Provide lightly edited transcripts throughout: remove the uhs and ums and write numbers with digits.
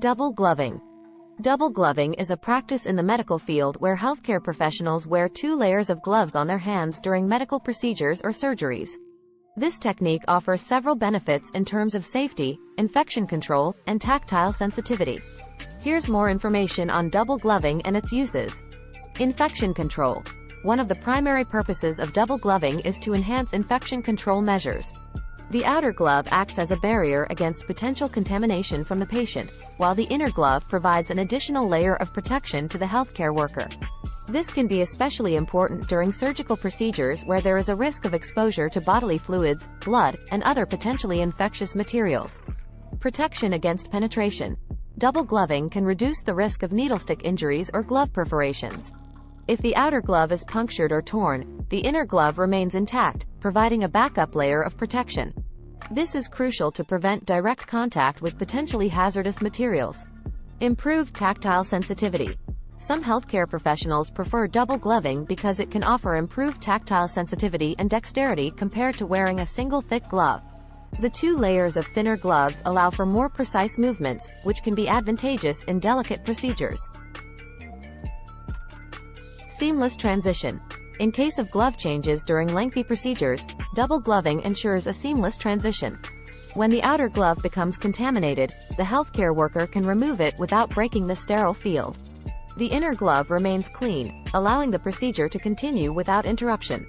Double gloving. Double gloving is a practice in the medical field where healthcare professionals wear two layers of gloves on their hands during medical procedures or surgeries. This technique offers several benefits in terms of safety, infection control, and tactile sensitivity. Here's more information on double gloving and its uses. Infection control. One of the primary purposes of double gloving is to enhance infection control measures. The outer glove acts as a barrier against potential contamination from the patient, while the inner glove provides an additional layer of protection to the healthcare worker. This can be especially important during surgical procedures where there is a risk of exposure to bodily fluids, blood, and other potentially infectious materials. Protection against penetration. Double gloving can reduce the risk of needle stick injuries or glove perforations. If the outer glove is punctured or torn, the inner glove remains intact, providing a backup layer of protection. This is crucial to prevent direct contact with potentially hazardous materials. Improved tactile sensitivity. Some healthcare professionals prefer double gloving because it can offer improved tactile sensitivity and dexterity compared to wearing a single thick glove. The two layers of thinner gloves allow for more precise movements, which can be advantageous in delicate procedures. Seamless transition. In case of glove changes during lengthy procedures, double gloving ensures a seamless transition. When the outer glove becomes contaminated, the healthcare worker can remove it without breaking the sterile field. The inner glove remains clean, allowing the procedure to continue without interruption.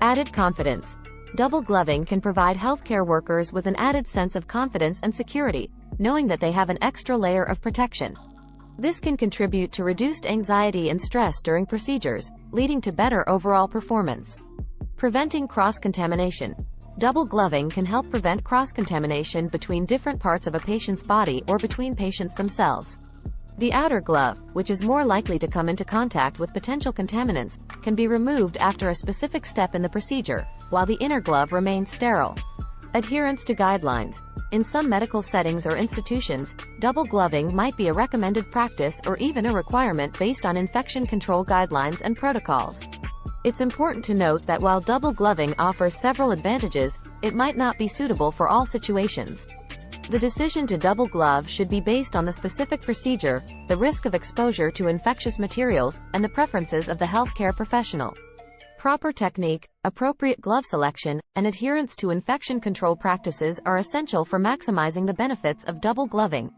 Added confidence. Double gloving can provide healthcare workers with an added sense of confidence and security, knowing that they have an extra layer of protection. This can contribute to reduced anxiety and stress during procedures, leading to better overall performance. Preventing cross-contamination. Double gloving can help prevent cross-contamination between different parts of a patient's body or between patients themselves. The outer glove, which is more likely to come into contact with potential contaminants, can be removed after a specific step in the procedure, while the inner glove remains sterile. Adherence to guidelines. In some medical settings or institutions, double gloving might be a recommended practice or even a requirement based on infection control guidelines and protocols. It's important to note that while double gloving offers several advantages, it might not be suitable for all situations. The decision to double glove should be based on the specific procedure, the risk of exposure to infectious materials, and the preferences of the healthcare professional. Proper technique, appropriate glove selection, and adherence to infection control practices are essential for maximizing the benefits of double gloving.